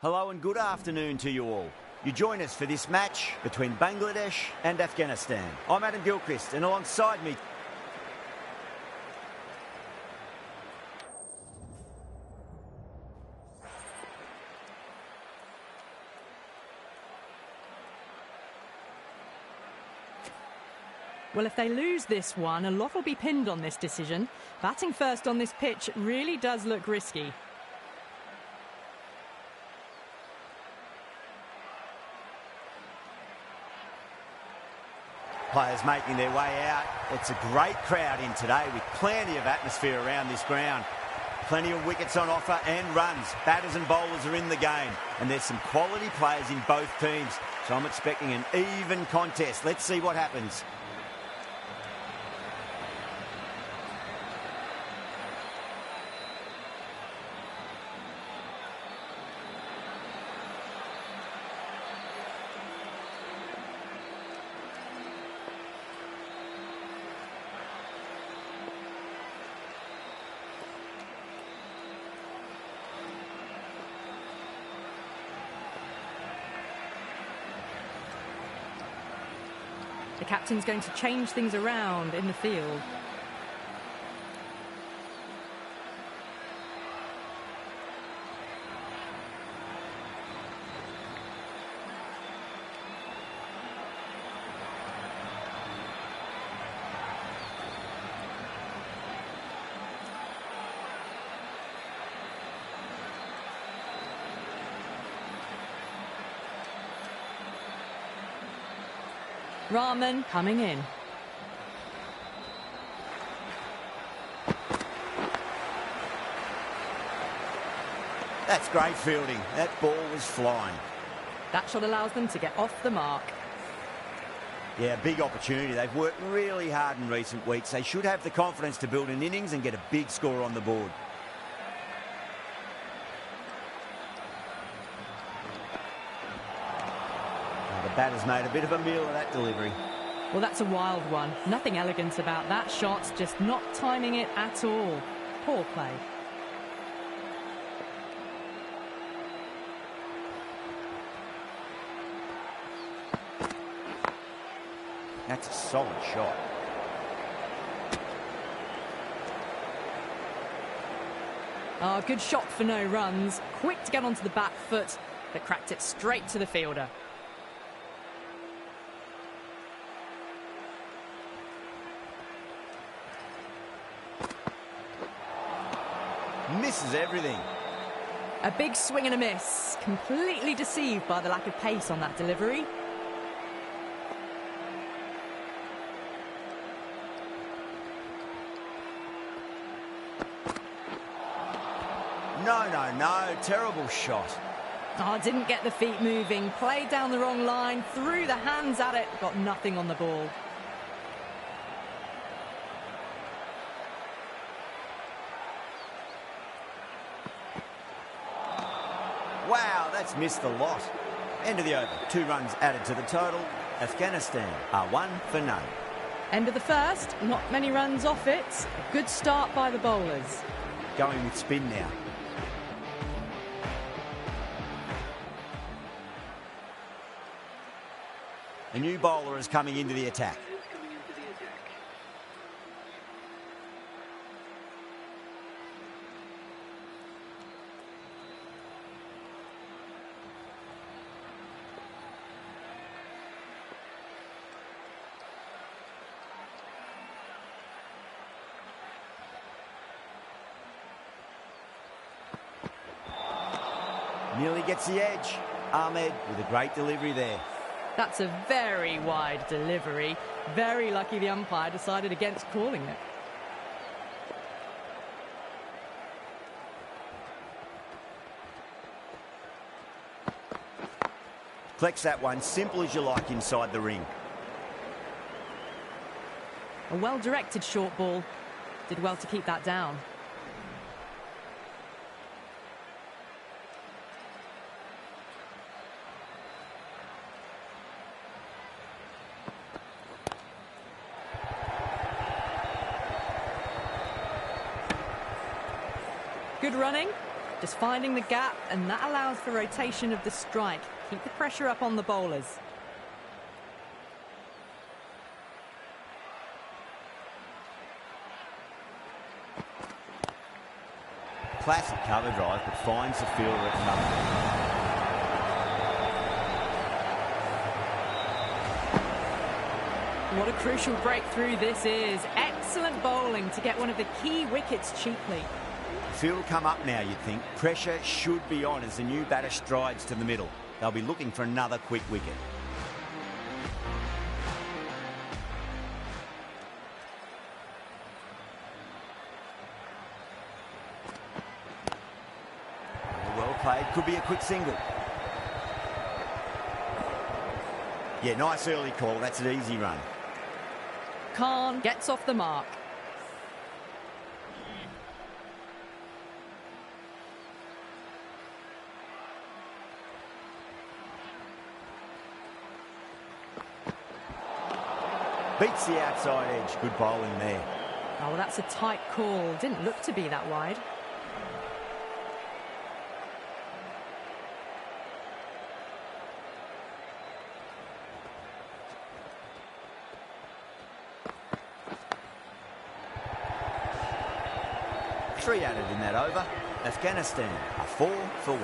Hello and good afternoon to you all. You join us for this match between Bangladesh and Afghanistan. I'm Adam Gilchrist, and alongside me... Well, if they lose this one, a lot will be pinned on this decision. Batting first on this pitch really does look risky. Players making their way out. It's a great crowd in today with plenty of atmosphere around this ground. Plenty of wickets on offer and runs. Batters and bowlers are in the game. And there's some quality players in both teams. So I'm expecting an even contest. Let's see what happens. The captain's going to change things around in the field. Rahman coming in. That's great fielding. That ball was flying. That shot allows them to get off the mark. Yeah, big opportunity. They've worked really hard in recent weeks. They should have the confidence to build an innings and get a big score on the board. The batter's made a bit of a meal of that delivery. Well, that's a wild one. Nothing elegant about that shot, just not timing it at all. Poor play. That's a solid shot. Oh, good shot for no runs. Quick to get onto the back foot, but cracked it straight to the fielder. Misses everything. A big swing and a miss. Completely deceived by the lack of pace on that delivery. No. Terrible shot. Oh, didn't get the feet moving. Played down the wrong line. Threw the hands at it. Got nothing on the ball. Wow, that's missed a lot. End of the over. 2 runs added to the total. Afghanistan are 1 for none. End of the first. Not many runs off it. A good start by the bowlers. Going with spin now. A new bowler is coming into the attack. Nearly gets the edge. Ahmed with a great delivery there. That's a very wide delivery. Very lucky the umpire decided against calling it. Collects that one, simple as you like inside the ring. A well-directed short ball. Did well to keep that down. Good running. Just finding the gap, and that allows for rotation of the strike. Keep the pressure up on the bowlers. Classic cover drive, but finds the fielder at cover. What a crucial breakthrough this is. Excellent bowling to get one of the key wickets cheaply. Field will come up now, you'd think. Pressure should be on as the new batter strides to the middle. They'll be looking for another quick wicket. Well played. Could be a quick single. Yeah, nice early call. That's an easy run. Khan gets off the mark. Beats the outside edge. Good bowling there. Oh, well, that's a tight call. Didn't look to be that wide. Three added in that over. Afghanistan are 4 for 1.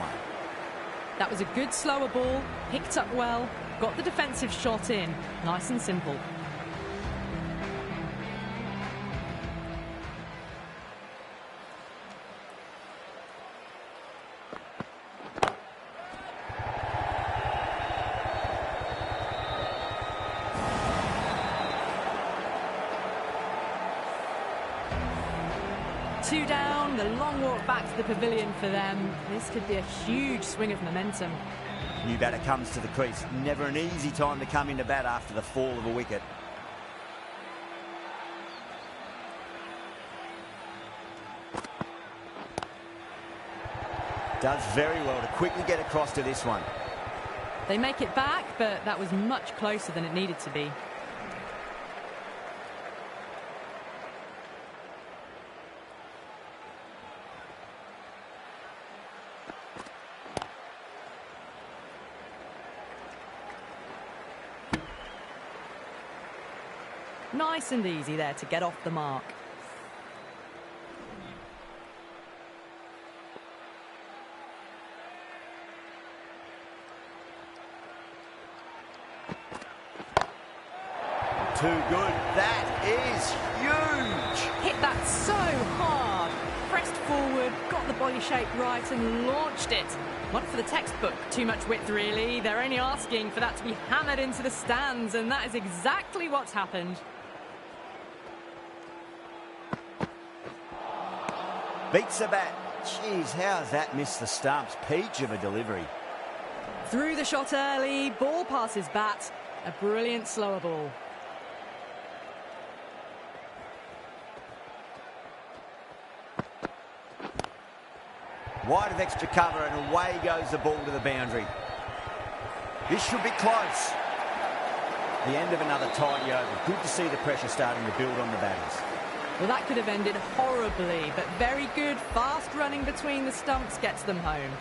That was a good slower ball, picked up well, got the defensive shot in. Nice and simple. Two down, the long walk back to the pavilion for them. This could be a huge swing of momentum. New batter comes to the crease. Never an easy time to come into bat after the fall of a wicket. Does very well to quickly get across to this one. They make it back, but that was much closer than it needed to be. Nice and easy there to get off the mark. Too good. That is huge. Hit that so hard. Pressed forward, got the body shape right and launched it. One for the textbook. Too much width, really. They're only asking for that to be hammered into the stands, and that is exactly what's happened. Beats the bat. Jeez, how's that missed the stumps? Peach of a delivery. Threw the shot early, ball passes bat. A brilliant slower ball. Wide of extra cover and away goes the ball to the boundary. This should be close. The end of another tidy over. Good to see the pressure starting to build on the batters. Well, that could have ended horribly, but very good, fast running between the stumps gets them home.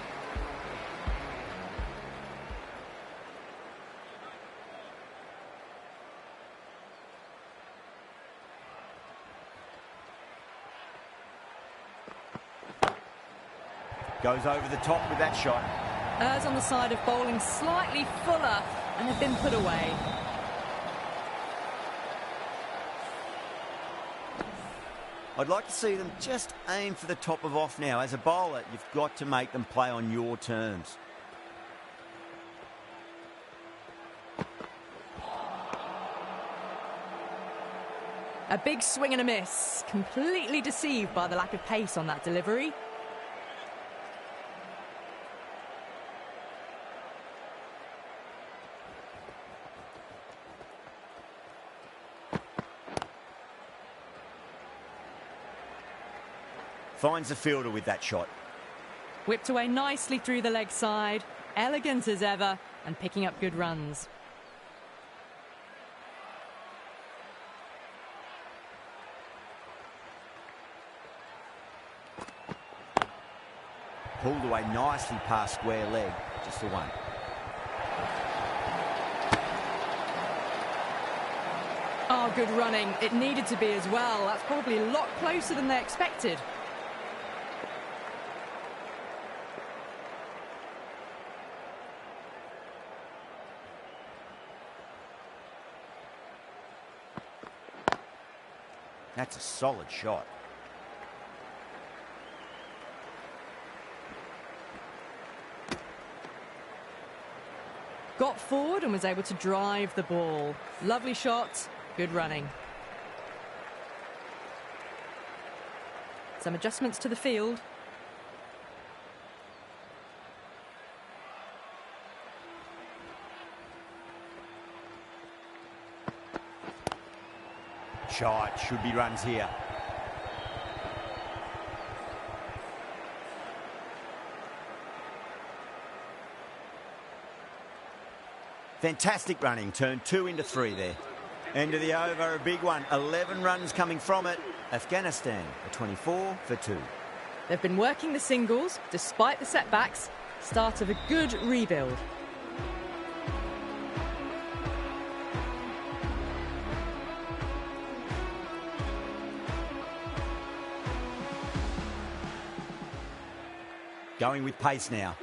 Goes over the top with that shot. Errs on the side of bowling slightly fuller and have been put away. I'd like to see them just aim for the top of off now. As a bowler, you've got to make them play on your terms. A big swing and a miss. Completely deceived by the lack of pace on that delivery. Finds the fielder with that shot. Whipped away nicely through the leg side. Elegant as ever and picking up good runs. pulled away nicely past square leg, just the one. Oh, good running. It needed to be as well. That's probably a lot closer than they expected. That's a solid shot. Got forward and was able to drive the ball. Lovely shot, good running. Some adjustments to the field. Shot, should be runs here. Fantastic running, turned 2 into 3 there. End of the over, a big one. 11 runs coming from it. Afghanistan, a 24 for 2. They've been working the singles despite the setbacks. Start of a good rebuild. Going with pace now.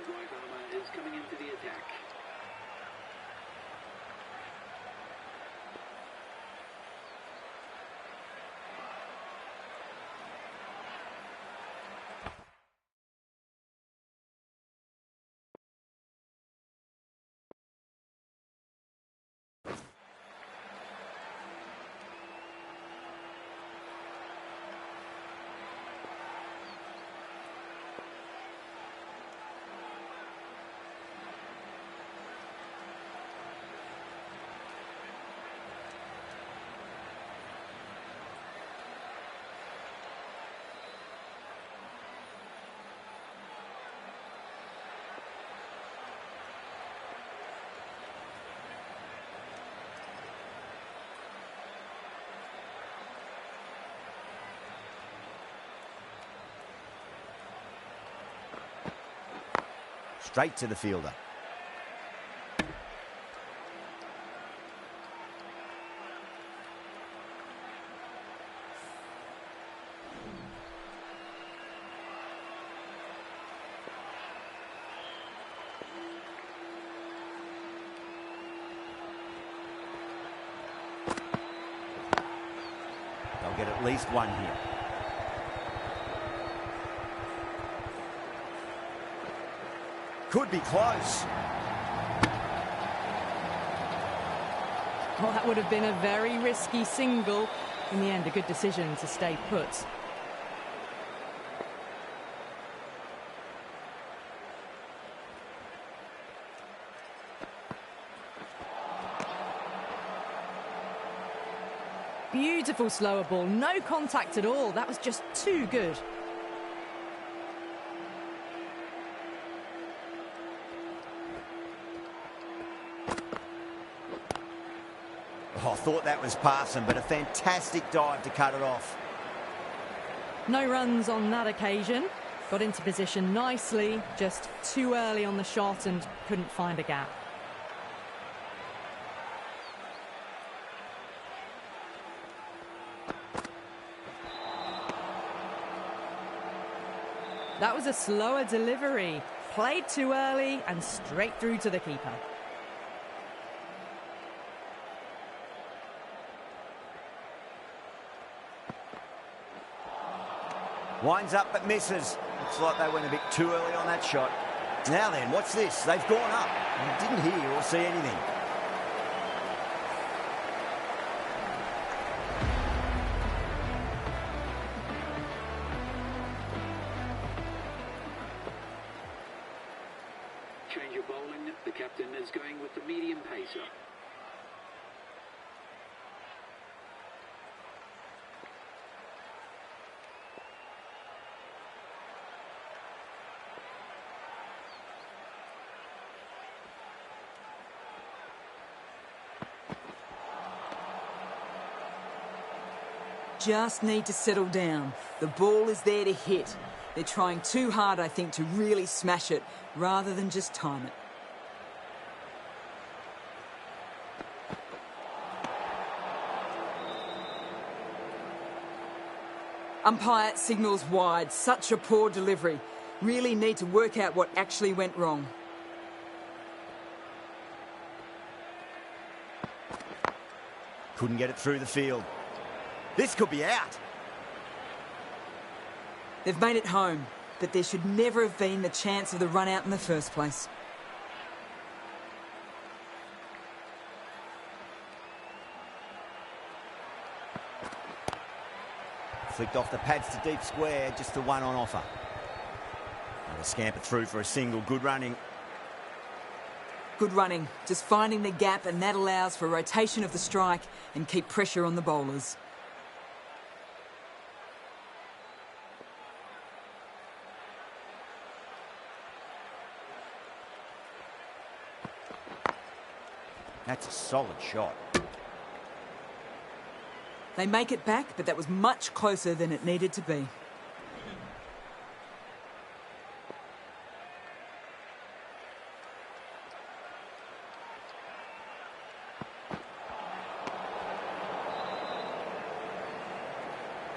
Straight to the fielder. They'll get at least one here. Could be close. Well, that would have been a very risky single. In the end, a good decision to stay put. Beautiful slower ball, no contact at all. That was just too good. Oh, I thought that was passing, but a fantastic dive to cut it off. No runs on that occasion. Got into position nicely, just too early on the shot and couldn't find a gap. That was a slower delivery. Played too early and straight through to the keeper. Winds up but misses. Looks like they went a bit too early on that shot. Now then, watch this. They've gone up. You didn't hear or see anything. Change of bowling. The captain is going with the medium pacer. Just need to settle down. The ball is there to hit. They're trying too hard, I think, to really smash it, rather than just time it. Umpire signals wide. Such a poor delivery. Really need to work out what actually went wrong. Couldn't get it through the field. This could be out. They've made it home, but there should never have been the chance of the run out in the first place. Flicked off the pads to deep square, just the one on offer. And a scamper through for a single. Good running. Good running, just finding the gap, and that allows for rotation of the strike and keep pressure on the bowlers. That's a solid shot. They make it back, but that was much closer than it needed to be.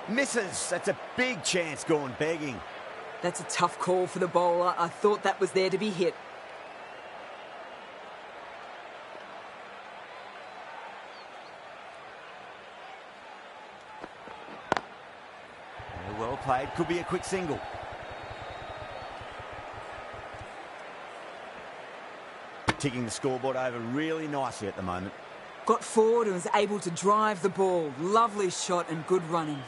Misses. That's a big chance gone begging. That's a tough call for the bowler. I thought that was there to be hit. Well played. Could be a quick single. Ticking the scoreboard over really nicely at the moment. Got forward and was able to drive the ball. Lovely shot and good running.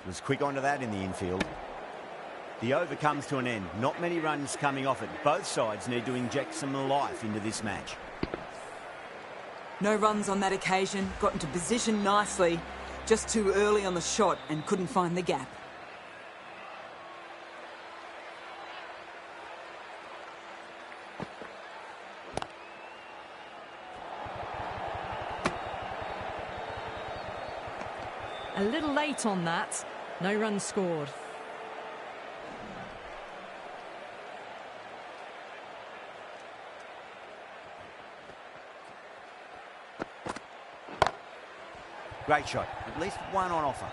Was quick onto that in the infield. The over comes to an end. Not many runs coming off it. Both sides need to inject some life into this match. No runs on that occasion. Got into position nicely. Just too early on the shot and couldn't find the gap. A little late on that. No runs scored. Great shot. At least one on offer.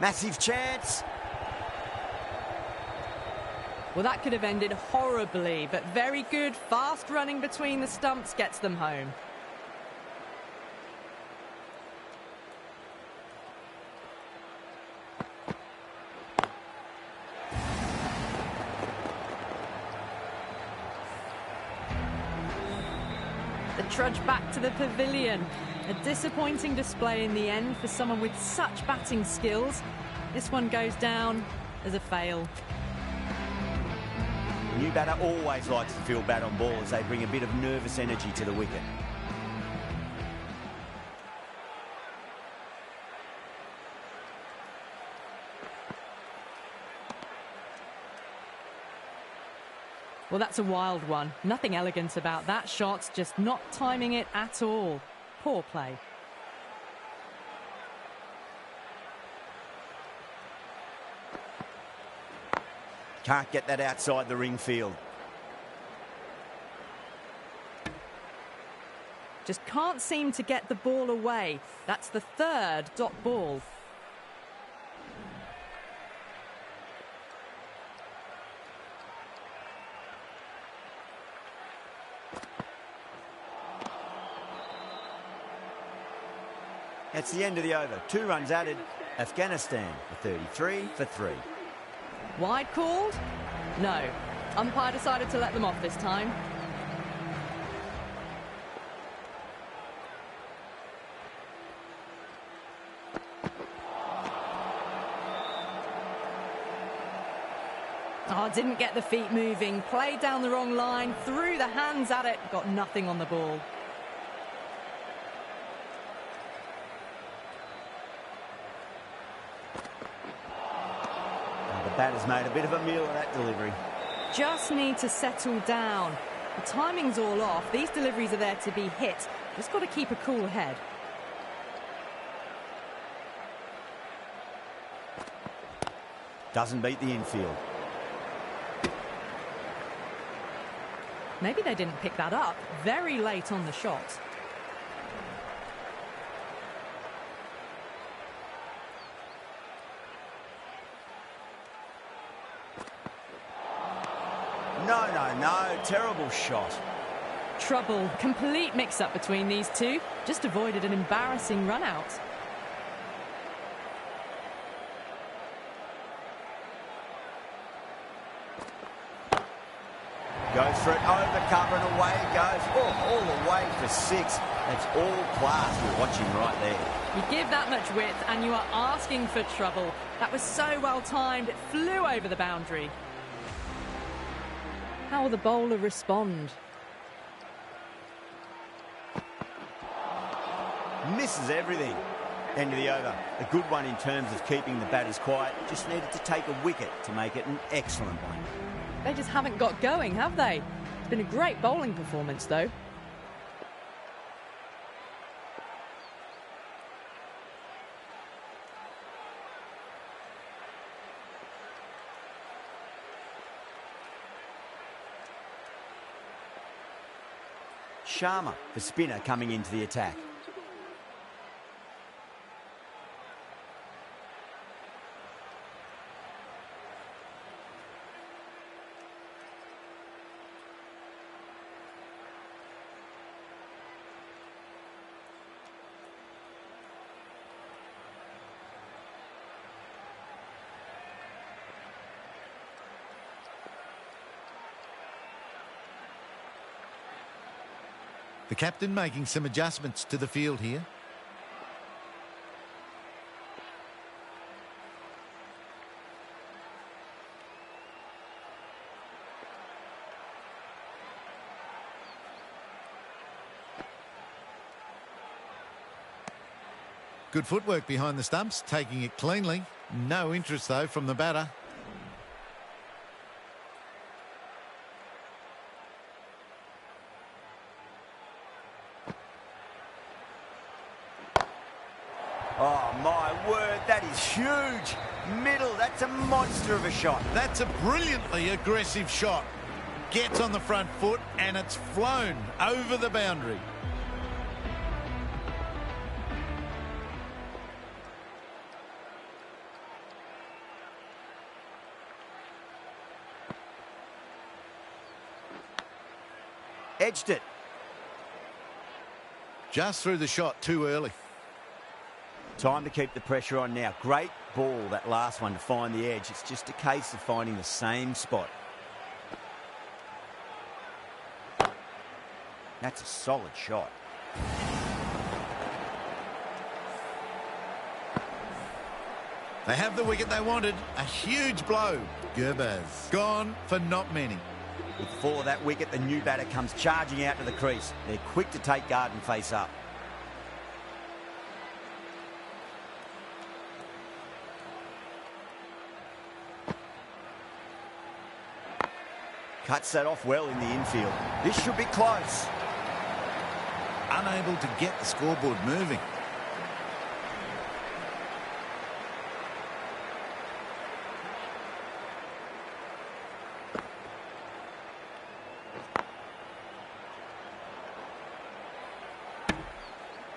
Massive chance. Well, that could have ended horribly, but very good. Fast running between the stumps gets them home. Trudge back to the pavilion. A disappointing display in the end for someone with such batting skills. This one goes down as a fail. The new batter always likes to feel bat on ball as they bring a bit of nervous energy to the wicket. Well, that's a wild one. Nothing elegant about that shot, just not timing it at all. Poor play. Can't get that outside the ring field. Just can't seem to get the ball away. That's the third dot ball. That's the end of the over. 2 runs added. Afghanistan for 33 for 3. Wide called? No. Umpire decided to let them off this time. Oh, didn't get the feet moving. Played down the wrong line. Threw the hands at it. Got nothing on the ball. The batter's made a bit of a meal of that delivery. just need to settle down. The timing's all off. These deliveries are there to be hit. Just got to keep a cool head. Doesn't beat the infield. Maybe they didn't pick that up. Very late on the shot. No. Terrible shot. Trouble. Complete mix-up between these two. Just avoided an embarrassing run-out. Goes for it, over cover and away it goes. Oh, all the way for 6. That's all class we're watching right there. You give that much width and you are asking for trouble. That was so well timed, it flew over the boundary. How will the bowler respond? Misses everything. End of the over. A good one in terms of keeping the batters quiet. Just needed to take a wicket to make it an excellent one. They just haven't got going, have they? It's been a great bowling performance, though. Sharma, the spinner, coming into the attack. The captain making some adjustments to the field here. Good footwork behind the stumps, taking it cleanly. No interest, though, from the batter. Oh, my word, that is huge. Middle, that's a monster of a shot. That's a brilliantly aggressive shot. Gets on the front foot and it's flown over the boundary. Edged it. Just threw the shot too early. Time to keep the pressure on now. Great ball, that last one, to find the edge. It's just a case of finding the same spot. That's a solid shot. They have the wicket they wanted. A huge blow. Gurbaz gone for not many. With the fall of that wicket, the new batter comes charging out to the crease. They're quick to take guard and face up. Cuts that off well in the infield. This should be close. Unable to get the scoreboard moving.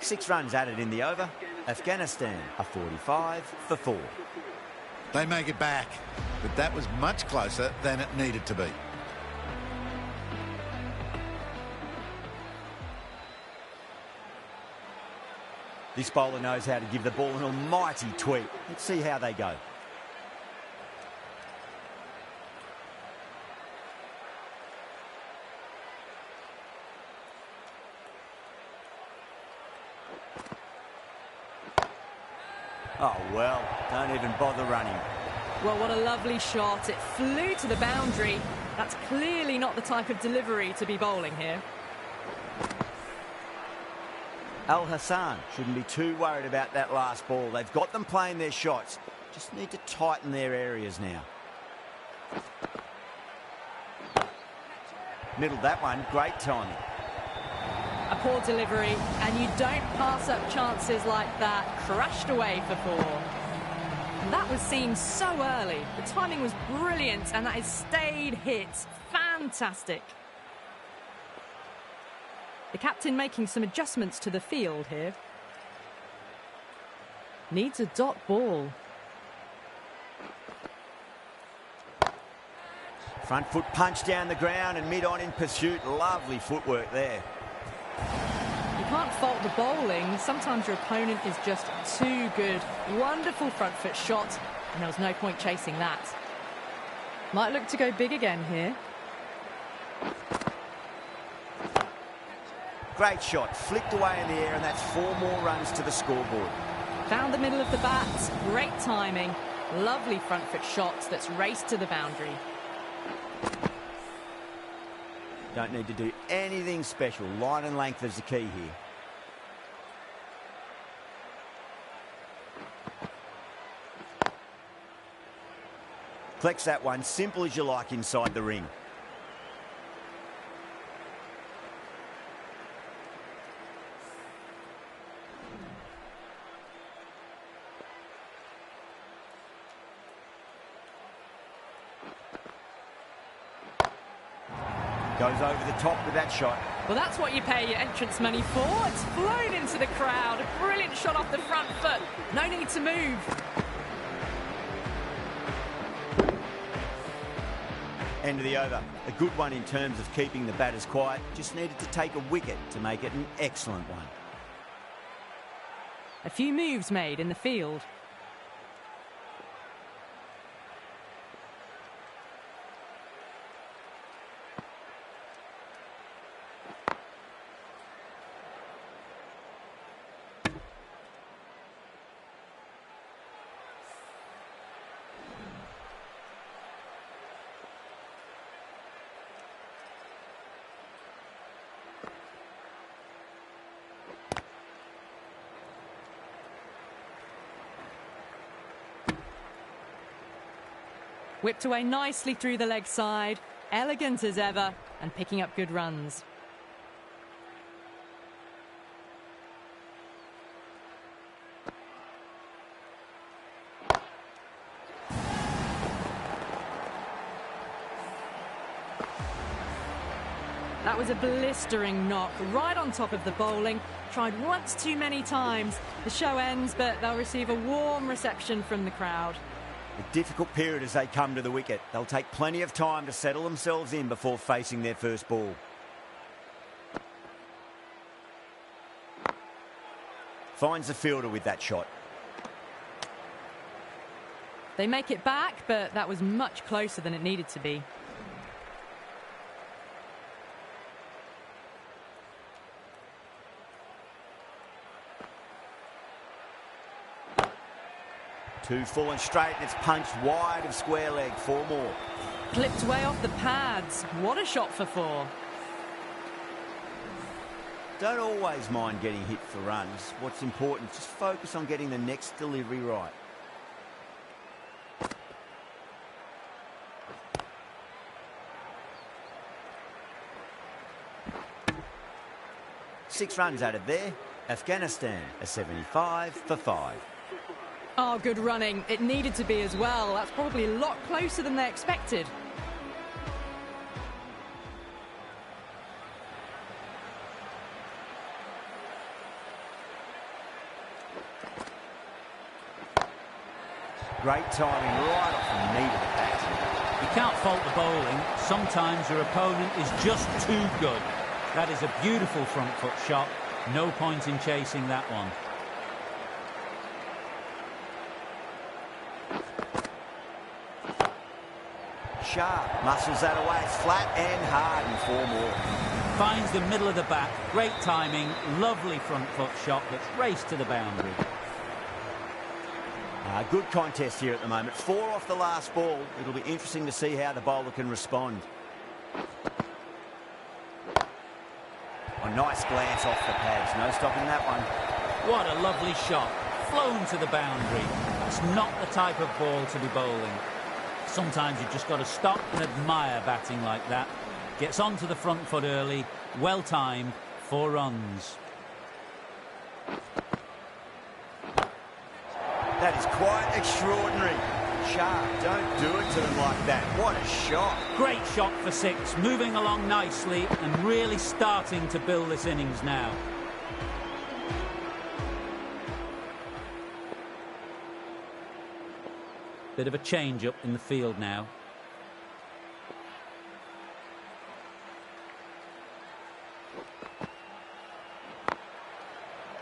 Six runs added in the over. Afghanistan are 45 for 4. They make it back, but that was much closer than it needed to be. This bowler knows how to give the ball an almighty tweak. Let's see how they go. Oh, well, don't even bother running. Well, what a lovely shot. It flew to the boundary. That's clearly not the type of delivery to be bowling here. Al Hassan shouldn't be too worried about that last ball. They've got them playing their shots. Just need to tighten their areas now. Middled that one, great timing. A poor delivery, and you don't pass up chances like that. Crushed away for 4. And that was seen so early. The timing was brilliant, and that is stayed hit. Fantastic. The captain making some adjustments to the field here. Needs a dot ball. Front foot punch down the ground and mid-on in pursuit. Lovely footwork there. You can't fault the bowling. Sometimes your opponent is just too good. Wonderful front foot shot, and there was no point chasing that. Might look to go big again here. Great shot, flicked away in the air, and that's 4 more runs to the scoreboard. Found the middle of the bat. Great timing. Lovely front foot shots that's raced to the boundary. Don't need to do anything special. Line and length is the key here. Collects that one, simple as you like inside the ring. Goes over the top with that shot. Well, that's what you pay your entrance money for. It's flown into the crowd. A brilliant shot off the front foot. No need to move. End of the over. A good one in terms of keeping the batters quiet. Just needed to take a wicket to make it an excellent one. A few moves made in the field. Whipped away nicely through the leg side, elegant as ever, and picking up good runs. That was a blistering knock, right on top of the bowling. Tried once too many times. The show ends, but they'll receive a warm reception from the crowd. A difficult period as they come to the wicket. They'll take plenty of time to settle themselves in before facing their first ball. Finds the fielder with that shot. They make it back, but that was much closer than it needed to be. Two full and straight, and it's punched wide of square leg. 4 more. Clipped way off the pads. What a shot for 4. Don't always mind getting hit for runs. What's important, just focus on getting the next delivery right. Six runs added there. Afghanistan, a 75 for 5. Oh, good running. It needed to be as well. That's probably a lot closer than they expected. Great timing right off the knee to the bat. You can't fault the bowling. Sometimes your opponent is just too good. That is a beautiful front foot shot. No point in chasing that one. Sharp muscles that away. It's flat and hard, and 4 more. Finds the middle of the bat. Great timing. Lovely front foot shot that's raced to the boundary. Good contest here at the moment. 4 off the last ball. It'll be interesting to see how the bowler can respond. A nice glance off the pads. No stopping that one. What a lovely shot. Flown to the boundary. That's not the type of ball to be bowling. Sometimes you've just got to stop and admire batting like that. Gets onto the front foot early. Well timed. 4 runs. That is quite extraordinary. Sharp, don't do it to them like that. What a shot. Great shot for 6. Moving along nicely and really starting to build this innings now. Bit of a change up in the field now.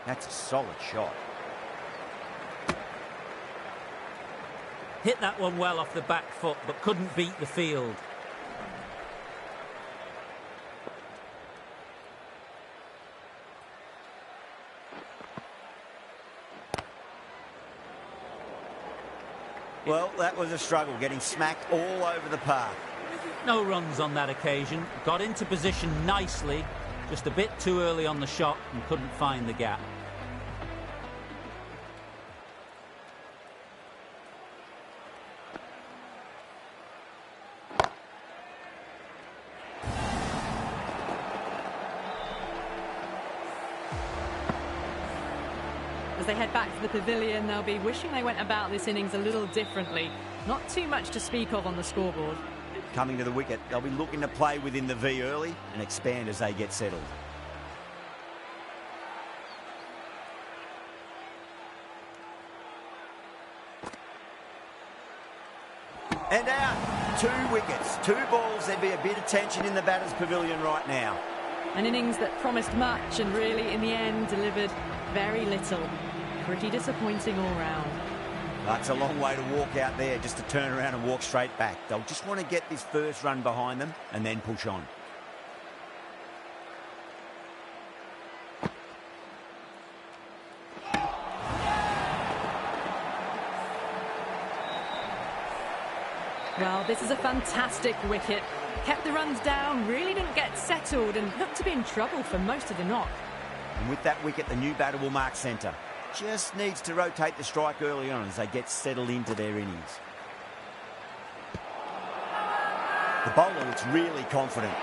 That's a solid shot. Hit that one well off the back foot, but couldn't beat the field. Well, that was a struggle, getting smacked all over the park. No runs on that occasion. Got into position nicely, just a bit too early on the shot and couldn't find the gap. As they head back to the pavilion, they'll be wishing they went about this innings a little differently. Not too much to speak of on the scoreboard. Coming to the wicket, they'll be looking to play within the V early and expand as they get settled. And out, 2 wickets, 2 balls. There'd be a bit of tension in the batter's pavilion right now. An innings that promised much and really, in the end, delivered very little. Pretty disappointing all round. That's a long way to walk out there, just to turn around and walk straight back. They'll just want to get this first run behind them and then push on. Well, this is a fantastic wicket. Kept the runs down, really didn't get settled and looked to be in trouble for most of the knock. And with that wicket, the new batter will mark centre. Just needs to rotate the strike early on as they get settled into their innings. The bowler looks really confident.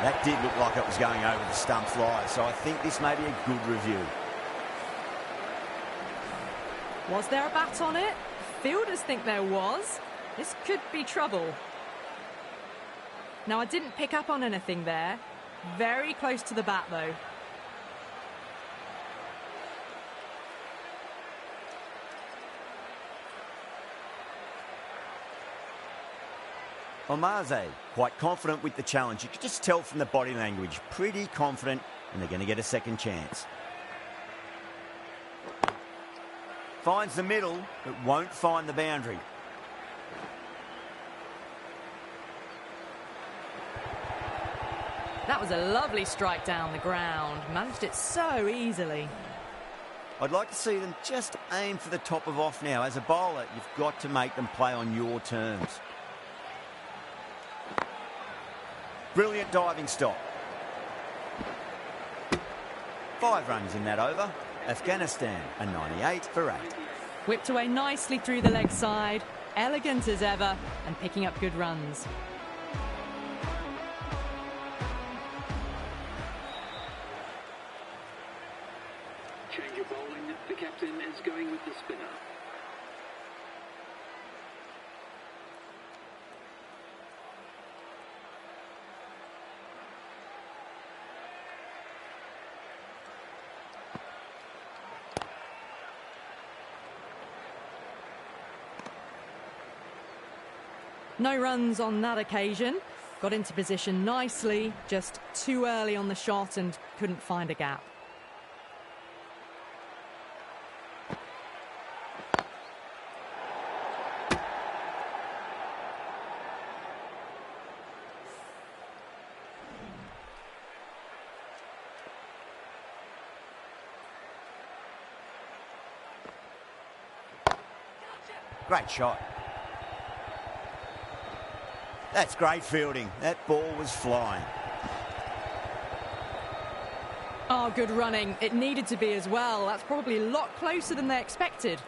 That did look like it was going over the stump fly, so I think this may be a good review. Was there a bat on it? Fielders think there was. This could be trouble. Now, I didn't pick up on anything there. Very close to the bat, though. Omaze, quite confident with the challenge. You could just tell from the body language. Pretty confident, and they're going to get a second chance. Finds the middle, but won't find the boundary. That was a lovely strike down the ground. Managed it so easily. I'd like to see them just aim for the top of off now. As a bowler, you've got to make them play on your terms. Brilliant diving stop. 5 runs in that over. Afghanistan, a 98 for 8. Whipped away nicely through the leg side. Elegant as ever and picking up good runs. Change of bowling. The captain is going with the spinner. No runs on that occasion. Got into position nicely, just too early on the shot and couldn't find a gap. Great shot. That's great fielding. That ball was flying. Oh, good running. It needed to be as well. That's probably a lot closer than they expected.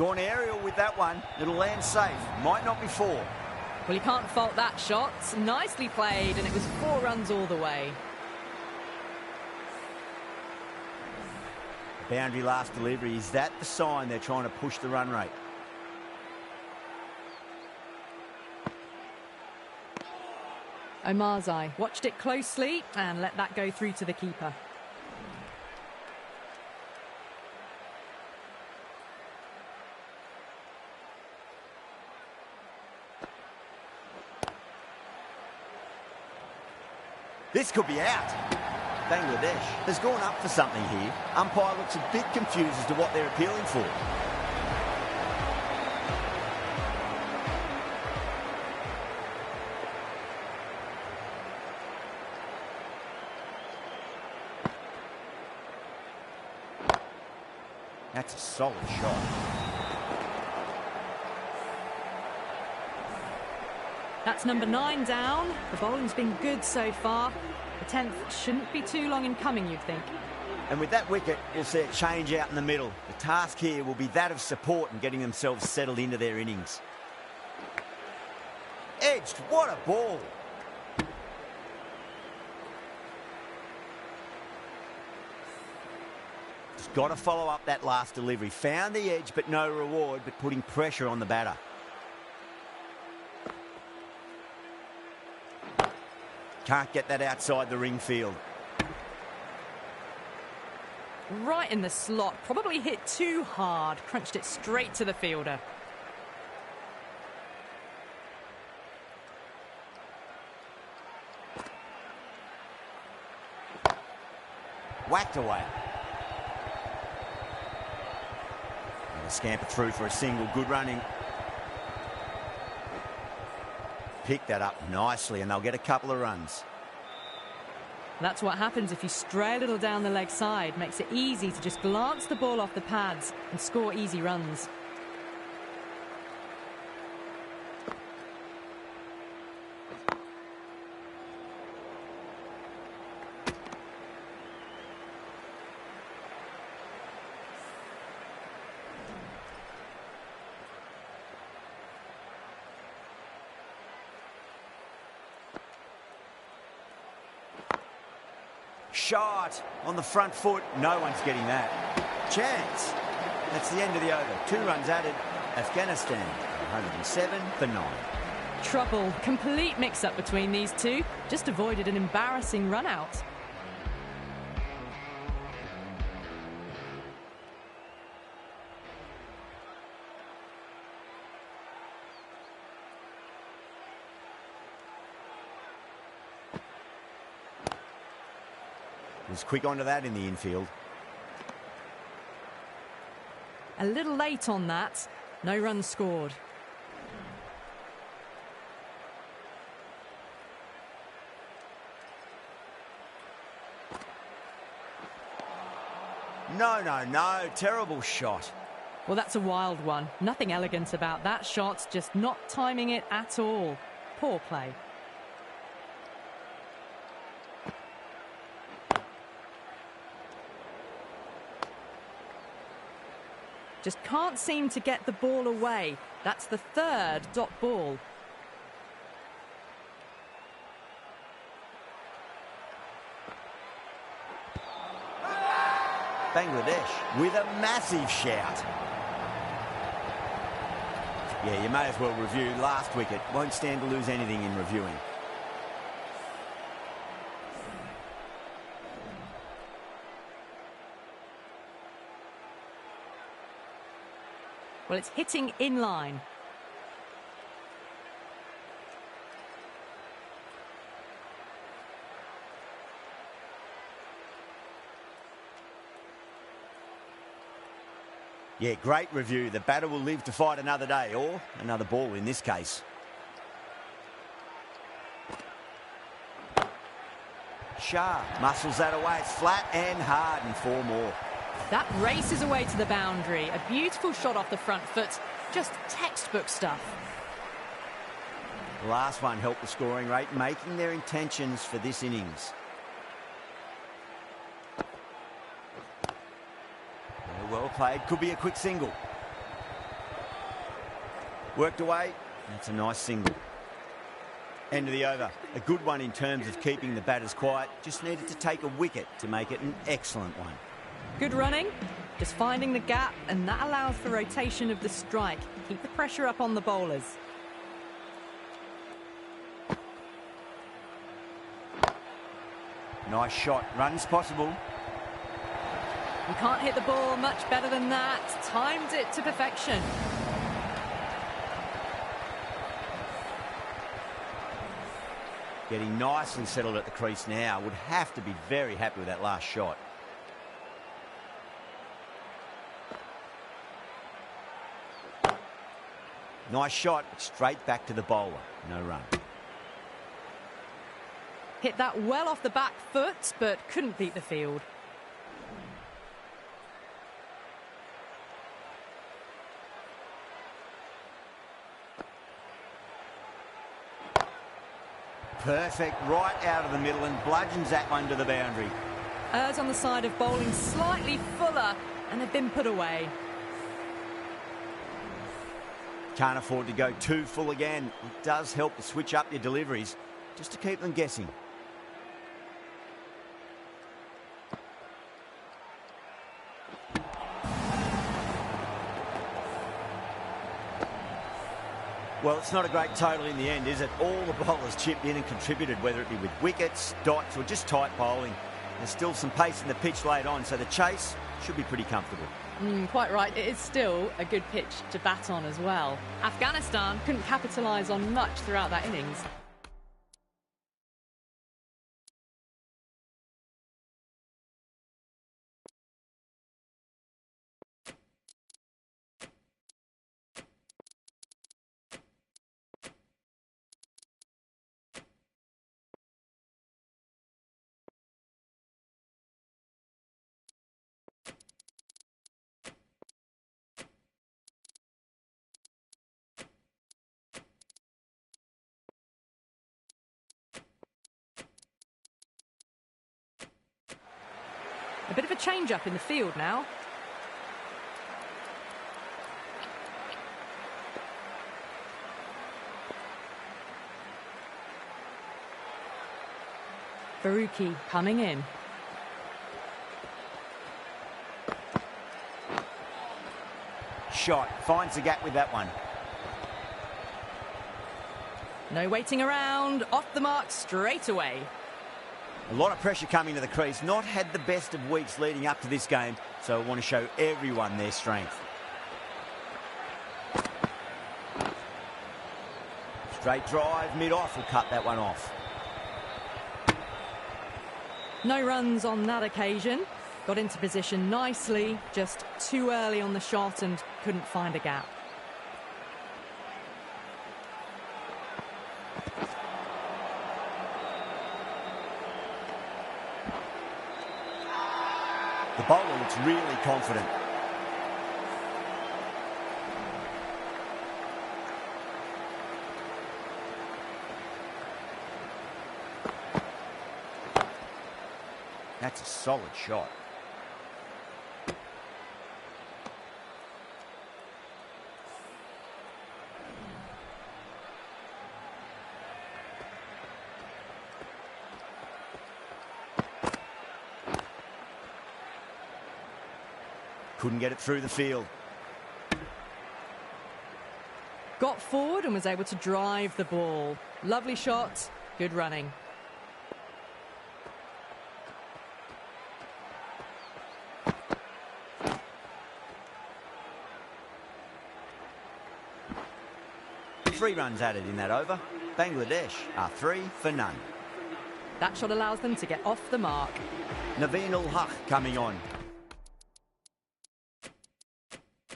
Gone aerial with that one. It'll land safe. Might not be 4. Well, you can't fault that shot. Nicely played, and it was 4 runs all the way. Boundary last delivery. Is that the sign they're trying to push the run rate? Omarzai watched it closely and let that go through to the keeper. This could be out. Bangladesh has gone up for something here. Umpire looks a bit confused as to what they're appealing for. That's a solid shot. That's number 9 down. The bowling's been good so far. The 10th shouldn't be too long in coming, you'd think. And with that wicket, we'll see it change out in the middle. The task here will be that of support and getting themselves settled into their innings. Edged, what a ball. Just got to follow up that last delivery. Found the edge, but no reward, but putting pressure on the batter. Can't get that outside the ring field. Right in the slot. Probably hit too hard. Crunched it straight to the fielder. Whacked away. And a scamper through for a single. Good running. Pick that up nicely and they'll get a couple of runs. That's what happens if you stray a little down the leg side. Makes it easy to just glance the ball off the pads and score easy runs. Shot on the front foot. No one's getting that. Chance. That's the end of the over. 2 runs added. Afghanistan 107 for 9. Trouble. Complete mix-up between these two. Just avoided an embarrassing run-out. Was quick onto that in the infield. A little late on that. No runs scored. No. Terrible shot. Well, that's a wild one. Nothing elegant about that shot. Just not timing it at all. Poor play. Just can't seem to get the ball away. That's the 3rd dot ball. Bangladesh with a massive shout. Yeah, you may as well review last wicket. Won't stand to lose anything in reviewing. Well, it's hitting in line. Yeah, great review. The batter will live to fight another day, or another ball in this case. Shah muscles that away. It's flat and hard, and 4 more. That races away to the boundary. A beautiful shot off the front foot. Just textbook stuff. The last one helped the scoring rate, making their intentions for this innings. Well played. Could be a quick single. Worked away. That's a nice single. End of the over. A good one in terms of keeping the batters quiet. Just needed to take a wicket to make it an excellent one. Good running, just finding the gap, and that allows for rotation of the strike. Keep the pressure up on the bowlers. Nice shot. Runs possible. You can't hit the ball much better than that. Timed it to perfection. Getting nicely settled at the crease now. Would have to be very happy with that last shot. Nice shot, straight back to the bowler. No run. Hit that well off the back foot, but couldn't beat the field. Perfect, right out of the middle and bludgeons that one to the boundary. Errs on the side of bowling slightly fuller, and they've been put away. Can't afford to go too full again. It does help to switch up your deliveries, just to keep them guessing. Well, it's not a great total in the end, is it? All the bowlers chipped in and contributed, whether it be with wickets, dots or just tight bowling. There's still some pace in the pitch late on, so the chase should be pretty comfortable. Quite right. It is still a good pitch to bat on as well. Afghanistan couldn't capitalise on much throughout that innings. A bit of a change-up in the field now. Faruqi coming in. Shot, finds the gap with that one. No waiting around, off the mark straight away. A lot of pressure coming to the crease. Not had the best of weeks leading up to this game, so I want to show everyone their strength. Straight drive, mid-off will cut that one off. No runs on that occasion. Got into position nicely, just too early on the shot and couldn't find a gap. The bowler looks really confident. That's a solid shot. Couldn't get it through the field. Got forward and was able to drive the ball. Lovely shot, good running. Three runs added in that over. Bangladesh are 3 for none. That shot allows them to get off the mark. Naveen ul Haq coming on.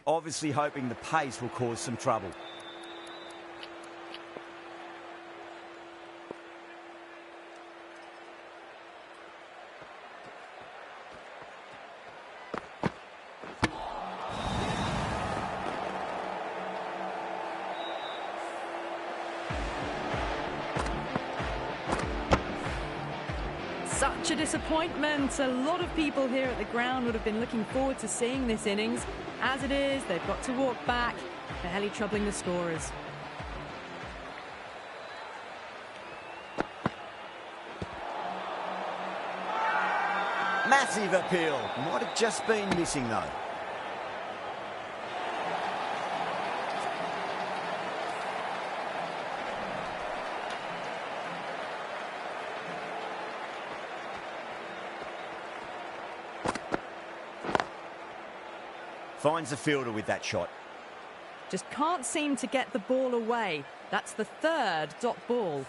Obviously hoping the pace will cause some trouble. Such a disappointment. A lot of people here at the ground would have been looking forward to seeing this innings. As it is, they've got to walk back, barely troubling the scorers. Massive appeal. Might have just been missing, though. Finds the fielder with that shot. Just can't seem to get the ball away. That's the third dot ball.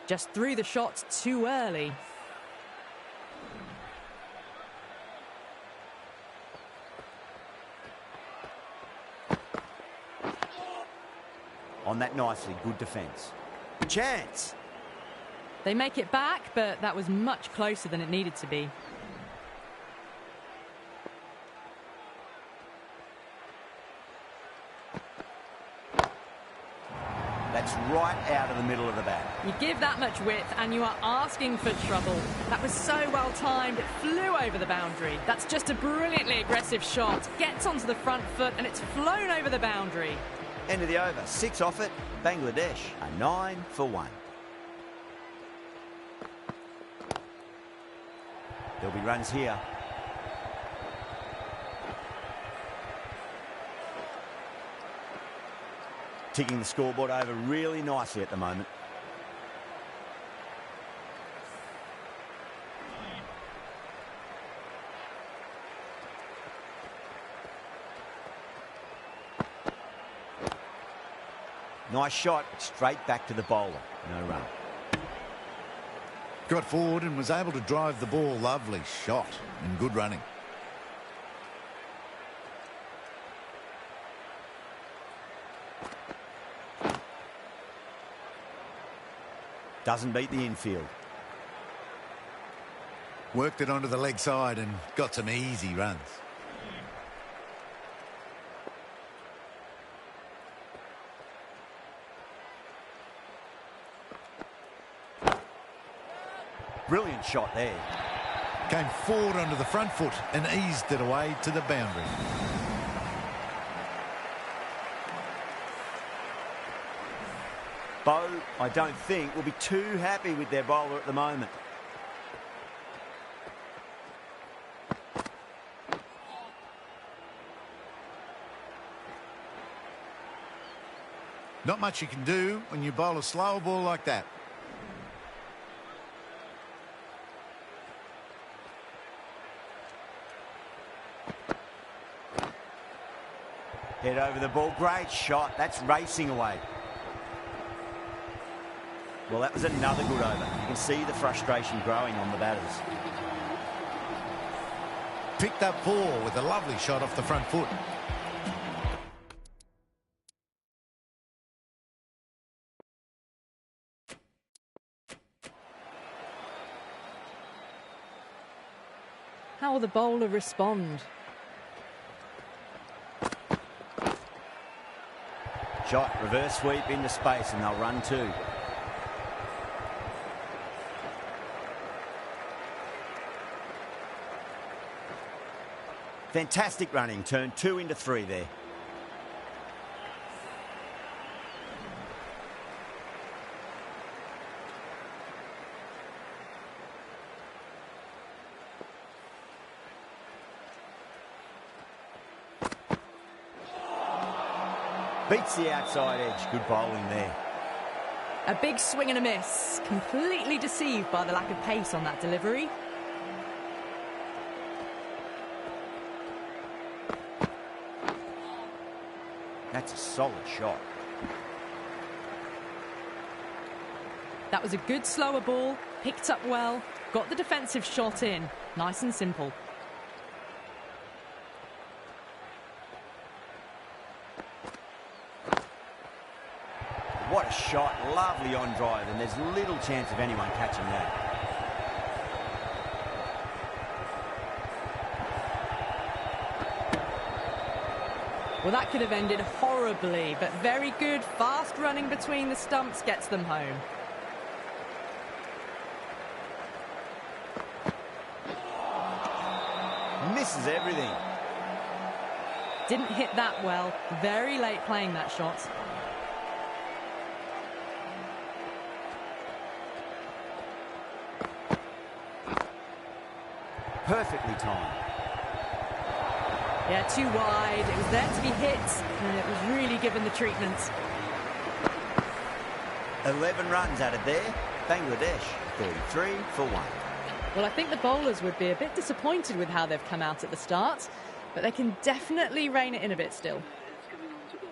Just threw the shot too early. On that nicely, good defence. Chance. They make it back, but that was much closer than it needed to be. That's right out of the middle of the bat. You give that much width and you are asking for trouble. That was so well timed, it flew over the boundary. That's just a brilliantly aggressive shot. Gets onto the front foot and it's flown over the boundary. End of the over. 6 off it. Bangladesh a 9 for 1. There'll be runs here. Ticking the scoreboard over really nicely at the moment. Nice shot, straight back to the bowler. No run. Got forward and was able to drive the ball. Lovely shot and good running. Doesn't beat the infield. Worked it onto the leg side and got some easy runs. Brilliant shot there. Came forward onto the front foot and eased it away to the boundary. Bo, I don't think, will be too happy with their bowler at the moment. Not much you can do when you bowl a slow ball like that. Head over the ball. Great shot. That's racing away. Well, that was another good over. You can see the frustration growing on the batters. Picked up 4 with a lovely shot off the front foot. How will the bowler respond? Shot, reverse sweep into space, and they'll run 2. Fantastic running. Turn 2 into 3 there. Beats the outside edge. Good bowling there. A big swing and a miss. Completely deceived by the lack of pace on that delivery. That's a solid shot. That was a good slower ball. Picked up well. Got the defensive shot in. Nice and simple. What a shot. Lovely on drive, and there's little chance of anyone catching that. Well, that could have ended horribly, but very good, fast running between the stumps gets them home. Misses everything. Didn't hit that well. Very late playing that shot. Perfectly timed. Yeah, too wide. It was there to be hit, and it was really given the treatment. 11 runs added there. Bangladesh, 33 for 1. Well, I think the bowlers would be a bit disappointed with how they've come out at the start, but they can definitely rein it in a bit still. It's coming on to bowl.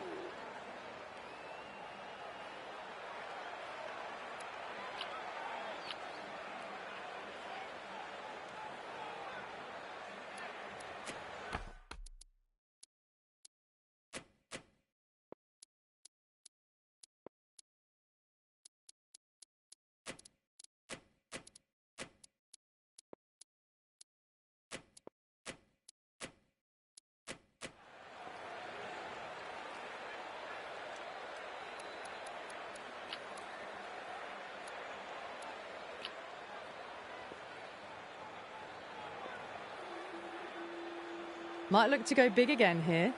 Might look to go big again here.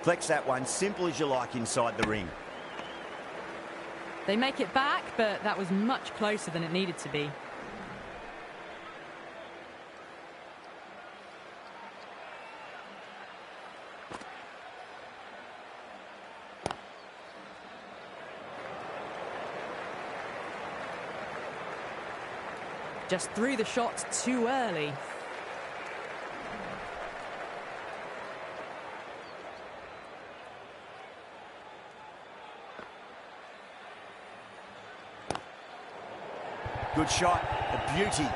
Flex that one, simple as you like inside the ring. They make it back, but that was much closer than it needed to be. Just threw the shot too early. Good shot, a beauty.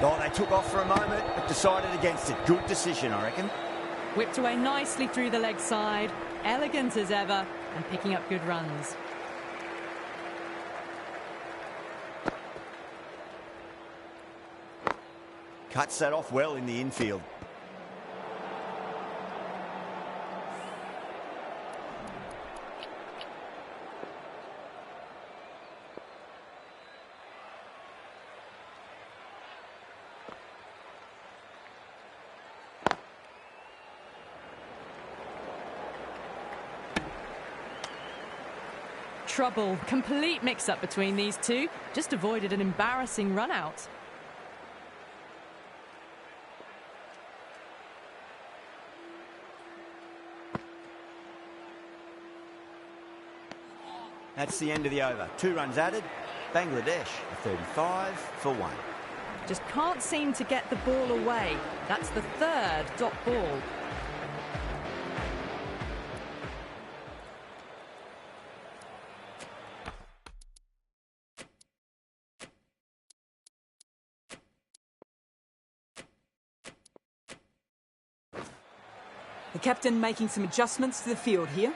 Oh, they took off for a moment, but decided against it. Good decision, I reckon. Whipped away nicely through the leg side, elegant as ever, and picking up good runs. Cuts that off well in the infield. Trouble, complete mix-up between these two. Just avoided an embarrassing run-out. That's the end of the over. 2 runs added. Bangladesh, 35 for 1. Just can't seem to get the ball away. That's the third dot ball. The captain making some adjustments to the field here.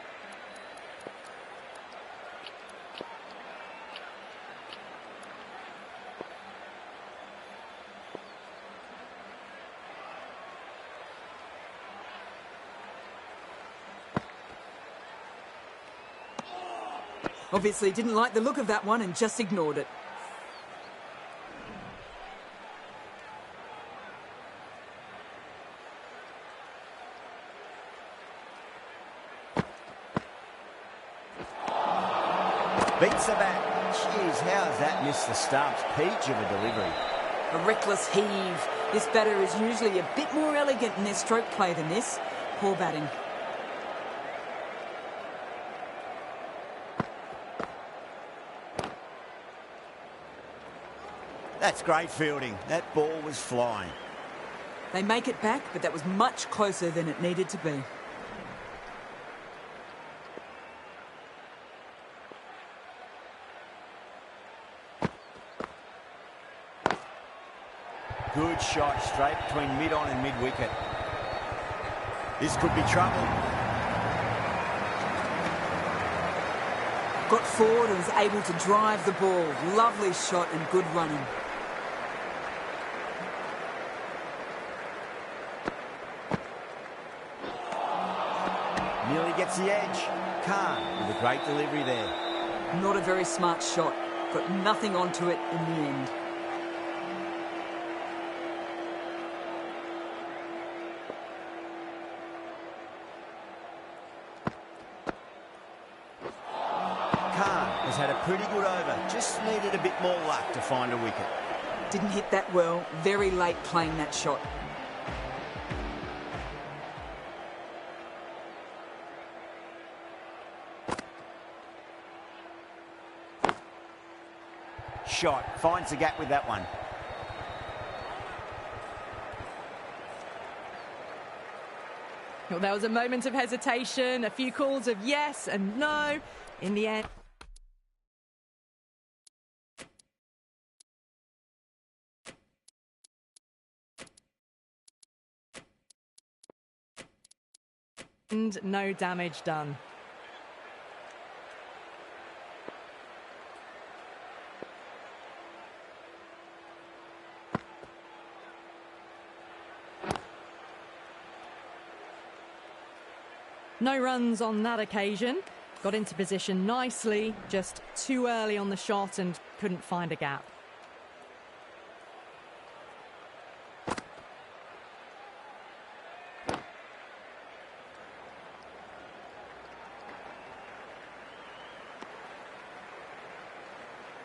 Obviously didn't like the look of that one and just ignored it. Beats the bat. Jeez, how has that missed the stumps? Peach of a delivery. A reckless heave. This batter is usually a bit more elegant in their stroke play than this. Poor batting. That's great fielding. That ball was flying. They make it back, but that was much closer than it needed to be. Good shot straight between mid-on and mid-wicket. This could be trouble. Got forward and was able to drive the ball. Lovely shot and good running. Nearly gets the edge. Khan with a great delivery there. Not a very smart shot. Got nothing onto it in the end. Khan has had a pretty good over. Just needed a bit more luck to find a wicket. Didn't hit that well. Very late playing that shot. Shot. Finds the gap with that one. Well, there was a moment of hesitation, a few calls of yes and no. In the end, and no damage done. No runs on that occasion. Got into position nicely, just too early on the shot and couldn't find a gap.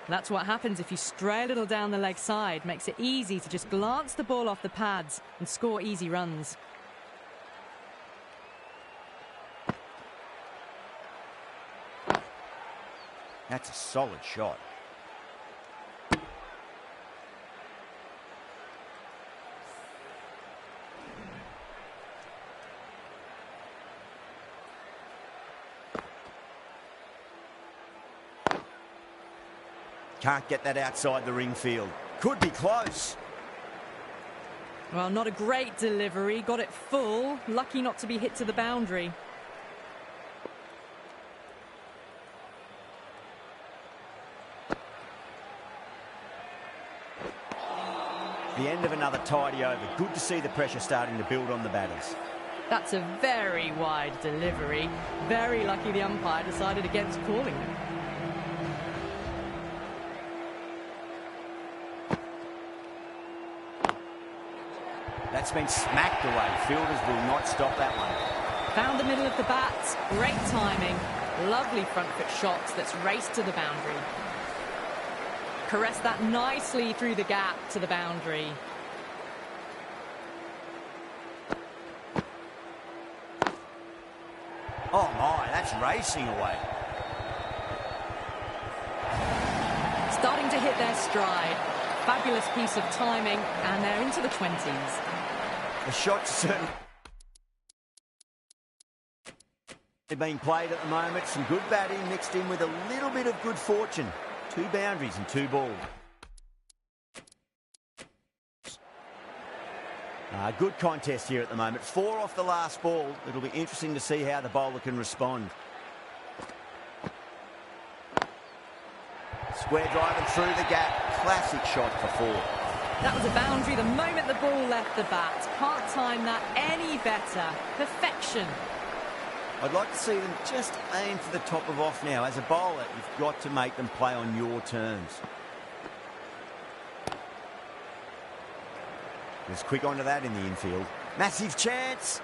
That's what happens if you stray a little down the leg side. Makes it easy to just glance the ball off the pads and score easy runs. That's a solid shot. Can't get that outside the ring field. Could be close. Well, not a great delivery. Got it full. Lucky not to be hit to the boundary. The end of another tidy over. Good to see the pressure starting to build on the batters. That's a very wide delivery. Very lucky the umpire decided against calling it. That's been smacked away. Fielders will not stop that one. Found the middle of the bat. Great timing. Lovely front foot shots that's raced to the boundary. Caressed that nicely through the gap to the boundary. Oh my, that's racing away. Starting to hit their stride. Fabulous piece of timing, and they're into the 20s. The shot's certainly being played at the moment. Some good batting mixed in with a little bit of good fortune. 2 boundaries and 2 balls. Good contest here at the moment. 4 off the last ball. It'll be interesting to see how the bowler can respond. Square driving through the gap. Classic shot for 4. That was a boundary the moment the ball left the bat. Can't time that any better. Perfection. I'd like to see them just aim for the top of off now. As a bowler, you've got to make them play on your terms. Was quick onto that in the infield. Massive chance.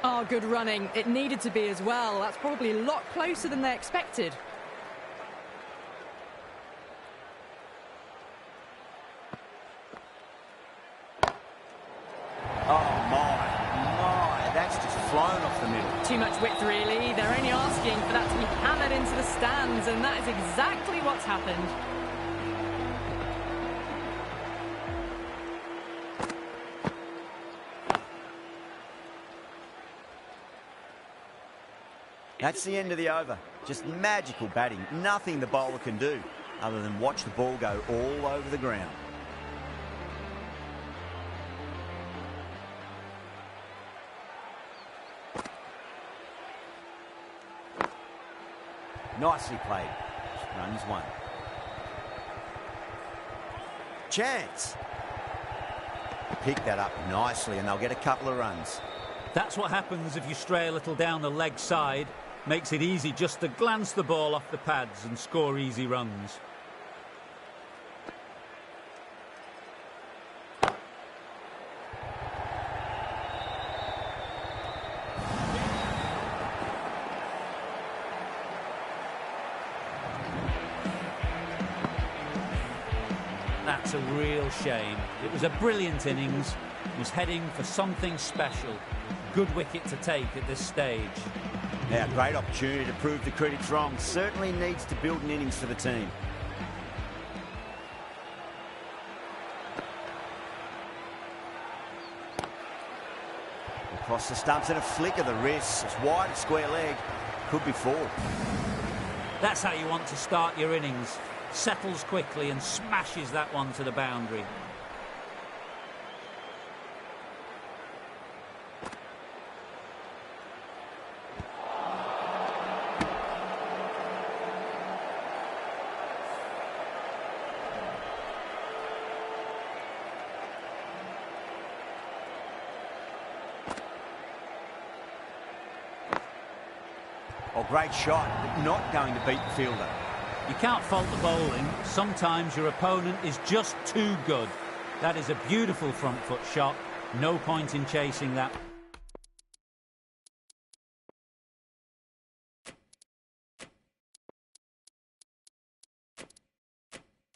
Oh, good running. It needed to be as well. That's probably a lot closer than they expected. Oh, my. That's just flown off the middle. Too much width, really. They're only asking for that to be hammered into the stands, and that is exactly what's happened. That's the end of the over. Just magical batting. Nothing the bowler can do other than watch the ball go all over the ground. Nicely played. Runs one. Chance. Pick that up nicely and they'll get a couple of runs. That's what happens if you stray a little down the leg side. Makes it easy just to glance the ball off the pads and score easy runs. That's a real shame. It was a brilliant innings. Was heading for something special. Good wicket to take at this stage. Now, great opportunity to prove the critics wrong. Certainly needs to build an innings for the team. Across the stumps and a flick of the wrist. It's wide, square leg. Could be four. That's how you want to start your innings. Settles quickly and smashes that one to the boundary. Oh, great shot, but not going to beat the fielder. You can't fault the bowling. Sometimes your opponent is just too good. That is a beautiful front foot shot. No point in chasing that.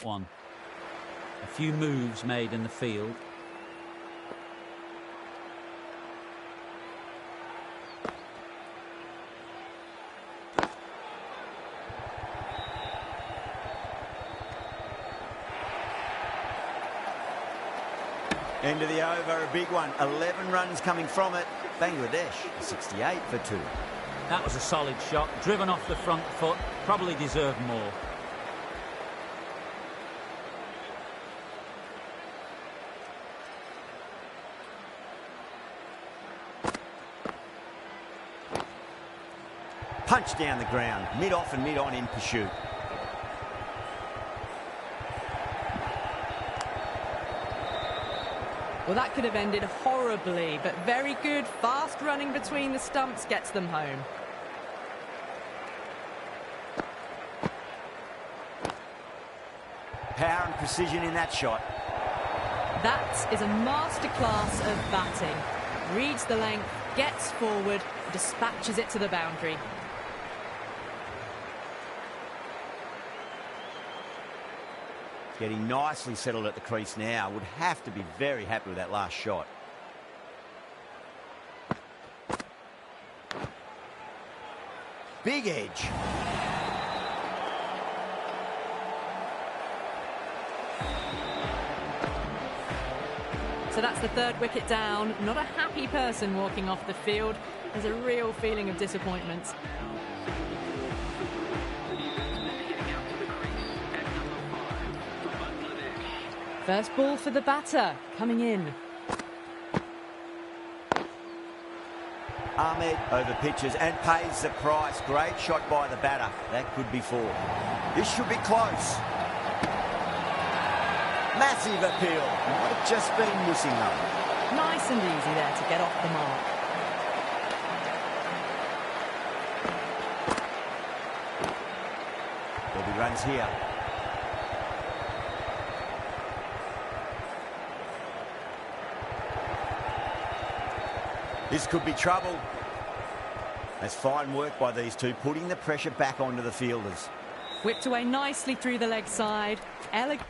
One. A few moves made in the field. End of the over, a big one. 11 runs coming from it. Bangladesh, 68 for 2. That was a solid shot. Driven off the front foot. Probably deserved more. Punch down the ground. Mid-off and mid-on in pursuit. Well, that could have ended horribly, but very good. Fast running between the stumps gets them home. Power and precision in that shot. That is a masterclass of batting. Reads the length, gets forward, dispatches it to the boundary. Getting nicely settled at the crease now. Would have to be very happy with that last shot. Big edge. So that's the third wicket down. Not a happy person walking off the field. There's a real feeling of disappointment. First ball for the batter, coming in. Ahmed over pitches and pays the price. Great shot by the batter. That could be 4. This should be close. Massive appeal. Might have just been missing though. Nice and easy there to get off the mark. There'll be runs here. This could be trouble. That's fine work by these two, putting the pressure back onto the fielders. Whipped away nicely through the leg side. Elegant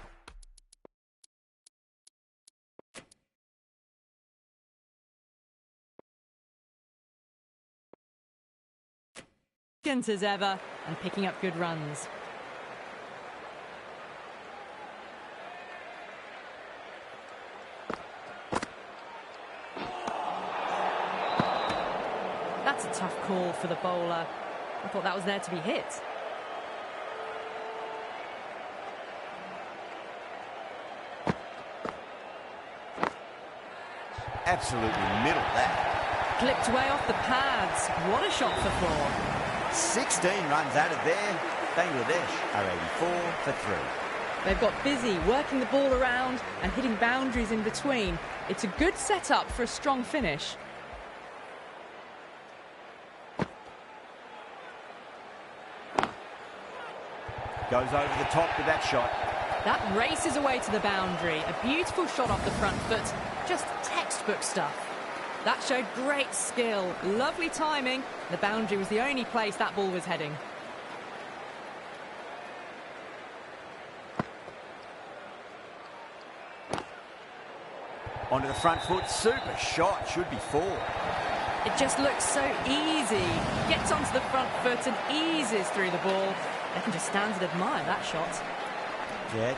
as ever and picking up good runs. That's a tough call for the bowler. I thought that was there to be hit. Absolutely middle that. Clipped away off the pads. What a shot for 4. 16 runs added there. Bangladesh are 84 for 3. They've got busy working the ball around and hitting boundaries in between. It's a good setup for a strong finish. Goes over the top with that shot. That races away to the boundary. A beautiful shot off the front foot. Just textbook stuff. That showed great skill. Lovely timing. The boundary was the only place that ball was heading. Onto the front foot. Super shot. Should be 4. It just looks so easy. Gets onto the front foot and eases through the ball. They can just stand and admire that shot. Yeah.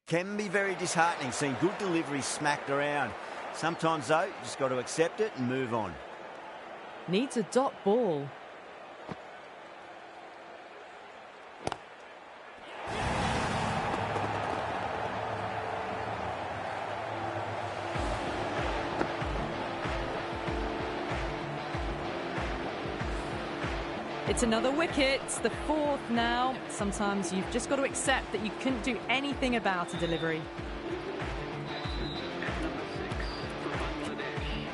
Can be very disheartening seeing good deliveries smacked around. Sometimes, though, you just got to accept it and move on. Needs a dot ball. It's another wicket, it's the 4th now. Sometimes you've just got to accept that you couldn't do anything about a delivery. And number 6 for Bangladesh.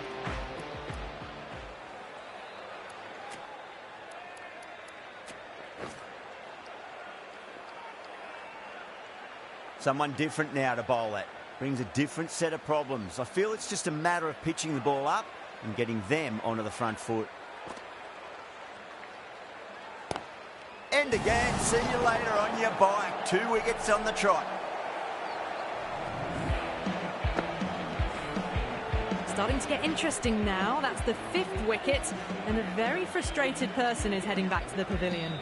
Someone different now to bowl at. Brings a different set of problems. I feel it's just a matter of pitching the ball up and getting them onto the front foot. And again, see you later on your bike. 2 wickets on the trot. Starting to get interesting now. That's the 5th wicket, and a very frustrated person is heading back to the pavilion.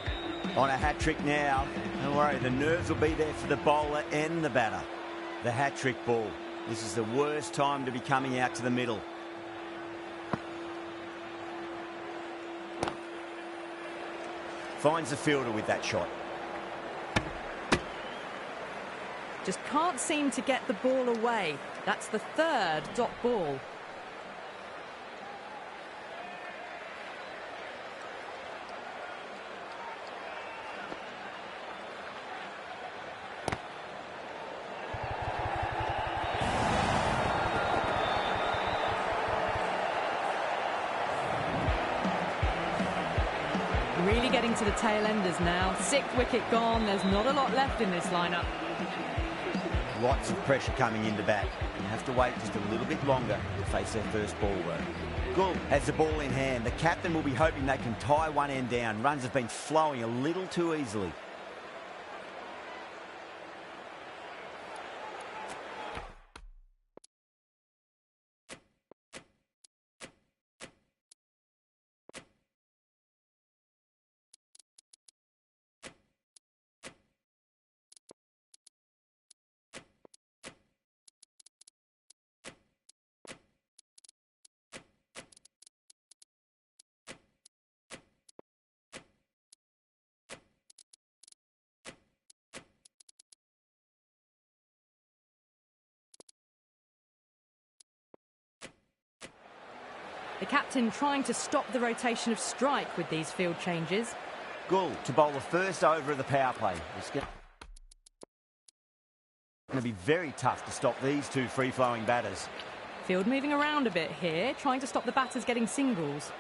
On a hat-trick now. Don't worry, the nerves will be there for the bowler and the batter. The hat-trick ball. This is the worst time to be coming out to the middle. Finds the fielder with that shot. Just can't seem to get the ball away. That's the 3rd dot ball. Really getting to the tail enders now. 6th wicket gone. There's not a lot left in this lineup. Lots of pressure coming into bat. You have to wait just a little bit longer to face their first ball though. Gould has the ball in hand. The captain will be hoping they can tie one end down. Runs have been flowing a little too easily. The captain trying to stop the rotation of strike with these field changes. Gould to bowl the first over of the power play. It's going to be very tough to stop these 2 free-flowing batters. Field moving around a bit here, trying to stop the batters getting singles.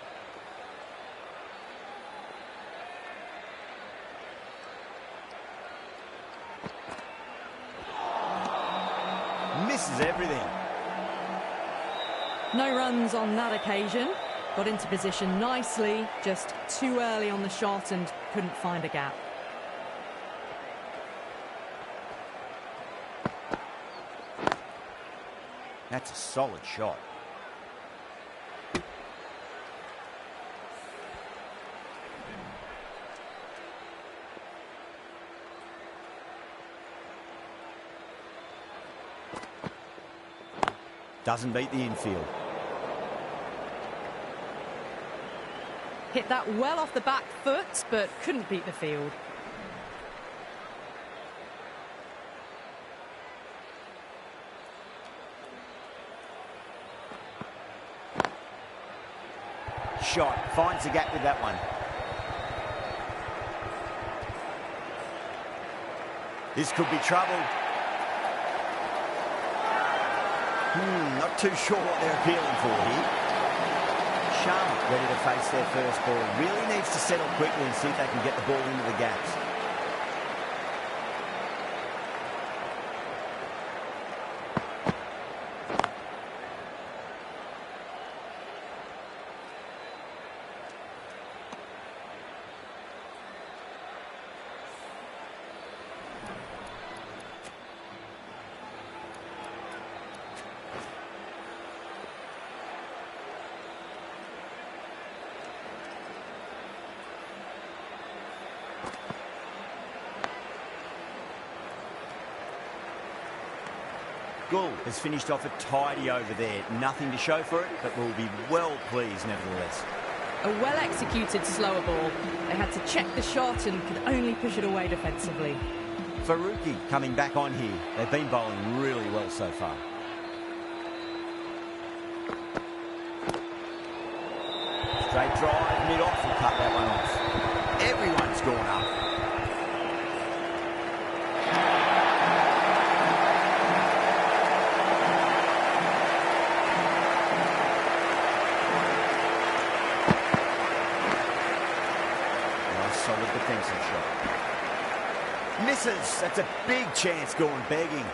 Misses everything. No runs on that occasion. Got into position nicely, just too early on the shot and couldn't find a gap. That's a solid shot. Doesn't beat the infield. Hit that well off the back foot, but couldn't beat the field. shot. Finds the gap with that one. This could be trouble. Not too sure what they're appealing for here. Sharma ready to face their first ball. Really needs to settle quickly and see if they can get the ball into the gaps. Gull has finished off a tidy over there. Nothing to show for it, but will be well pleased nevertheless. A well-executed slower ball. They had to check the shot and could only push it away defensively. Faruqi coming back on here. They've been bowling really well so far. Straight drive, mid-off, will cut that one off. Everyone's gone up. Solid defensive shot. Misses. That's a big chance going begging.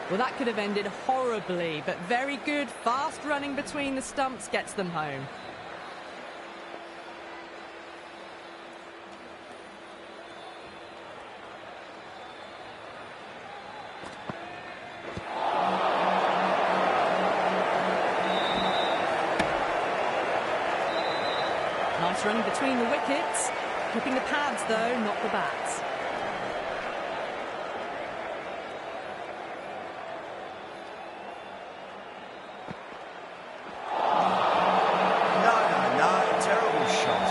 Well, that could have ended horribly, but very good. Fast running between the stumps gets them home. Nice running between the wickets. Clipping the pads, though, not the bats. No. Terrible shot.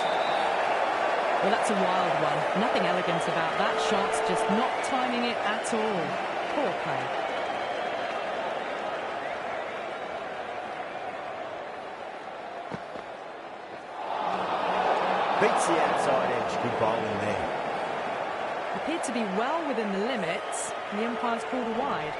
Well, that's a wild one. Nothing elegant about that shot. Just not timing it at all. Poor play. Beats the outside edge. Good bowling there. Appeared to be well within the limits, and the umpire's called a wide.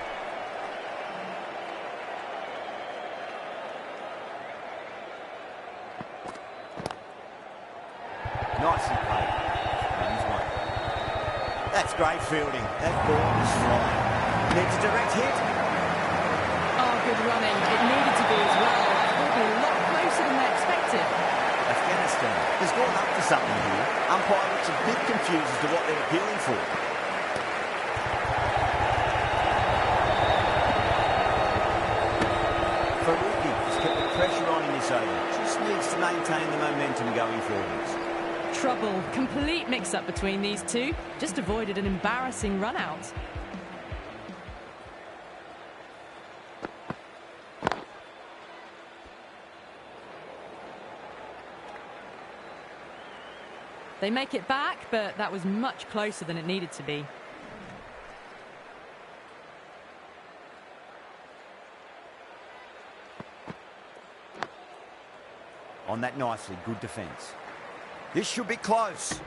Nicely played. Runs one. That's great fielding. That ball is flying. Needs a direct hit. Oh, good running. It needed to be as well. Probably a lot closer than they expected. Afghanistan has gone up for something here. Umpire looks a bit confused as to what they're appealing for. Faruqi has kept the pressure on in this over. Just needs to maintain the momentum going forwards. Trouble. Complete mix-up between these two. Just avoided an embarrassing run-out. They make it back, but that was much closer than it needed to be. On that nicely, good defence. This should be close.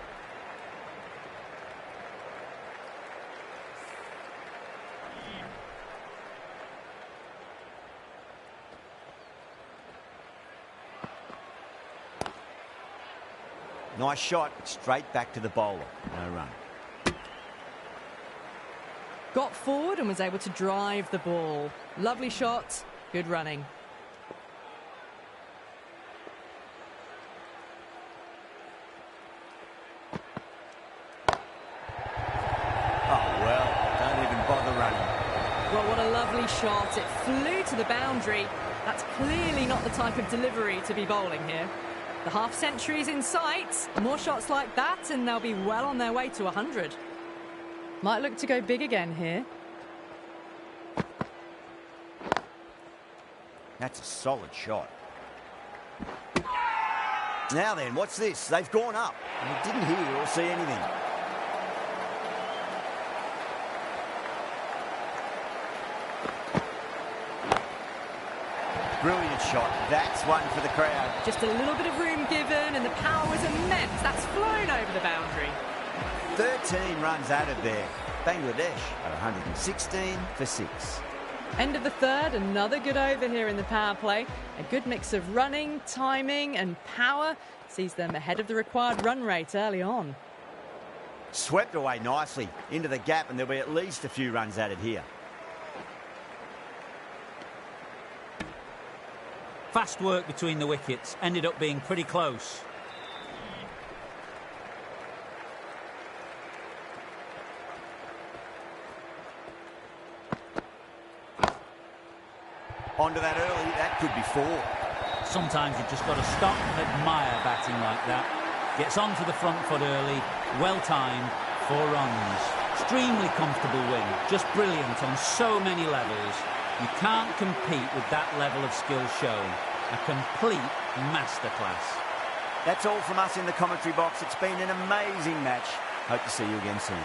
Nice shot, straight back to the bowler. No run. Got forward and was able to drive the ball. Lovely shot, good running. Oh, well, don't even bother running. Well, what a lovely shot. It flew to the boundary. That's clearly not the type of delivery to be bowling here. The half-century's in sight. More shots like that and they'll be well on their way to 100. Might look to go big again here. That's a solid shot. Now then, what's this? They've gone up. I didn't hear or see anything. Brilliant shot. That's one for the crowd. Just a little bit of room given and the power was immense. That's flown over the boundary. 13 runs added there. Bangladesh are 116 for 6. End of the third, another good over here in the power play. A good mix of running, timing and power sees them ahead of the required run rate early on. Swept away nicely into the gap, and there'll be at least a few runs added here. Fast work between the wickets, ended up being pretty close. Onto that early, that could be 4. Sometimes you've just got to stop and admire batting like that. Gets onto the front foot early, well timed, 4 runs. Extremely comfortable win, just brilliant on so many levels. You can't compete with that level of skill shown. A complete masterclass. That's all from us in the commentary box. It's been an amazing match. Hope to see you again soon.